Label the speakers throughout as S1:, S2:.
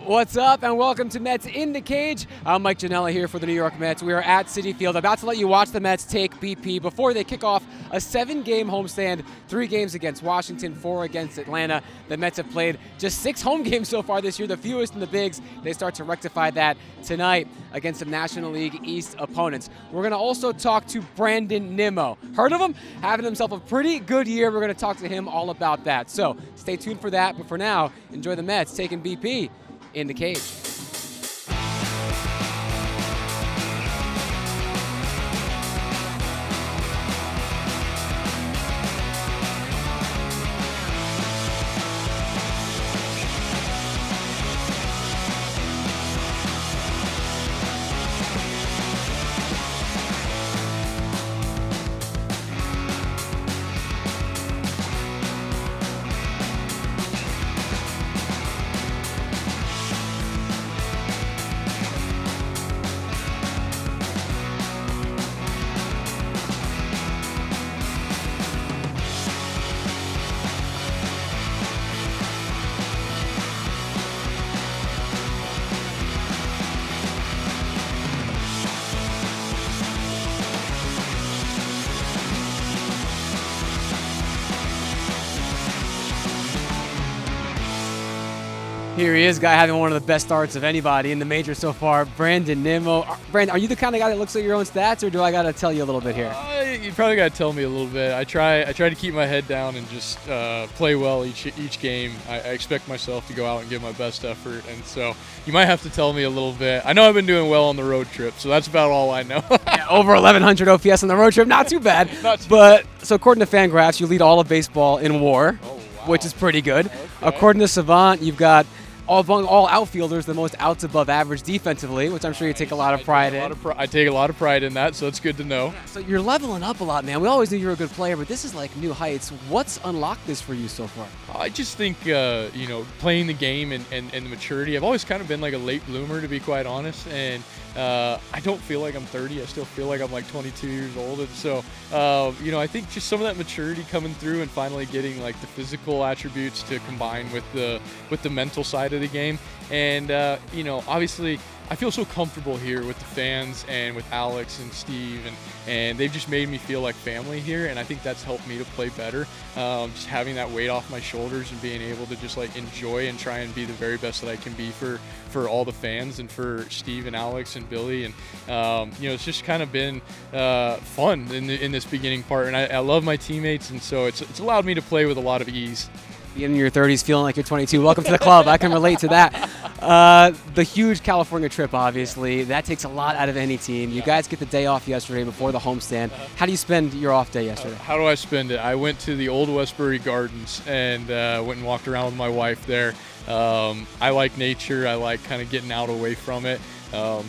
S1: What's up, and welcome to Mets in the Cage. I'm Mike Janela here for the New York Mets. We are at Citi Field, about to let you watch the Mets take BP before they kick off a 7-game homestand, 3 games against Washington, 4 against Atlanta. The Mets have played just 6 home games so far this year, the fewest in the bigs. They start to rectify that tonight against some National League East opponents. We're going to also talk to Brandon Nimmo. Heard of him? Having himself a pretty good year. We're going to talk to him all about that. So stay tuned for that, but for now, enjoy the Mets taking BP in the cage. Here he is, guy having one of the best starts of anybody in the major so far, Brandon Nimmo. Brandon, are you the kind of guy that looks at your own stats, or do I got to tell you a little bit here?
S2: You probably got to tell me a little bit. I try to keep my head down and just play well each game. I expect myself to go out and give my best effort, and so you might have to tell me a little bit. I know I've been doing well on the road trip, so that's about all I know.
S1: Yeah, over 1,100 OPS on the road trip, not too bad.
S2: Not too
S1: bad. So according to Fangraphs, you lead all of baseball in WAR,
S2: wow.
S1: which is pretty good.
S2: Okay.
S1: According to Savant, you've got among all outfielders, the most outs above average defensively, which I'm sure you take a lot of pride in.
S2: I take a lot of pride in that, so it's good to know.
S1: So you're leveling up a lot, man. We always knew you were a good player, but this is like new heights. What's unlocked this for you so far?
S2: I just think, playing the game and the maturity. I've always kind of been like a late bloomer, to be quite honest, and I don't feel like I'm 30. I still feel like I'm like 22 years old, and so, I think just some of that maturity coming through and finally getting like the physical attributes to combine with the mental side of the game. And obviously I feel so comfortable here with the fans and with Alex and Steve, and they've just made me feel like family here, and I think that's helped me to play better. Just having that weight off my shoulders and being able to just like enjoy and try and be the very best that I can be for all the fans and for Steve and Alex and Billy, and it's just kind of been fun in this beginning part, and I love my teammates, and so it's allowed me to play with a lot of ease.
S1: Being in your 30s, feeling like you're 22. Welcome to the club. I can relate to that. The huge California trip, obviously, that takes a lot out of any team. You guys get the day off yesterday before the homestand. How do you spend your off day yesterday?
S2: How do I spend it? I went to the old Westbury Gardens and went and walked around with my wife there. I like nature. I like kind of getting out away from it.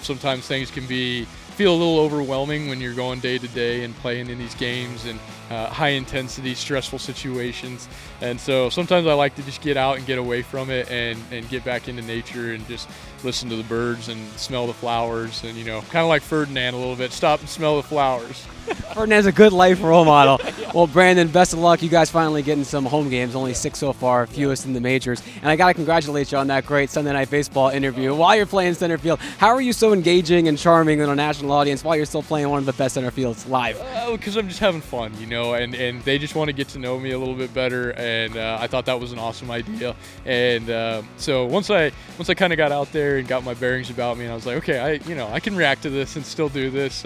S2: Sometimes things can feel a little overwhelming when you're going day to day and playing in these games and high intensity, stressful situations. And so sometimes I like to just get out and get away from it and get back into nature and just listen to the birds and smell the flowers and, kind of like Ferdinand a little bit, stop and smell the flowers.
S1: Ferdinand's a good life role model. Well, Brandon, best of luck. You guys finally getting some home games, only 6 so far, fewest in the majors. And I got to congratulate you on that great Sunday Night Baseball interview while you're playing center field. How are you so engaging and charming in a national audience while you're still playing one of the best center fields live?
S2: Because I'm just having fun, and they just want to get to know me a little bit better, and I thought that was an awesome idea. And so once I kind of got out there and got my bearings about me, and I was like, okay, I can react to this and still do this.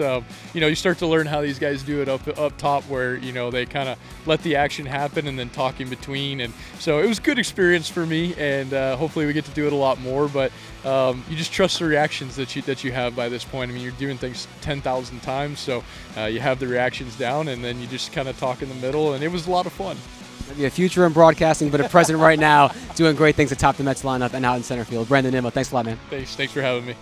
S2: You start to learn how these guys do it up top, where they kind of let the action happen and then talk in between. And so it was a good experience for me, and hopefully we get to do it a lot more. But you just trust the reactions that you have by this point. I mean, you're doing things 10,000 times, so you have the reactions down, and then you just kind of talk in the middle, and it was a lot of fun.
S1: Maybe a future in broadcasting, but at present right now, doing great things atop the Mets lineup and out in center field. Brandon Nimmo, thanks a lot, man.
S2: Thanks for having me.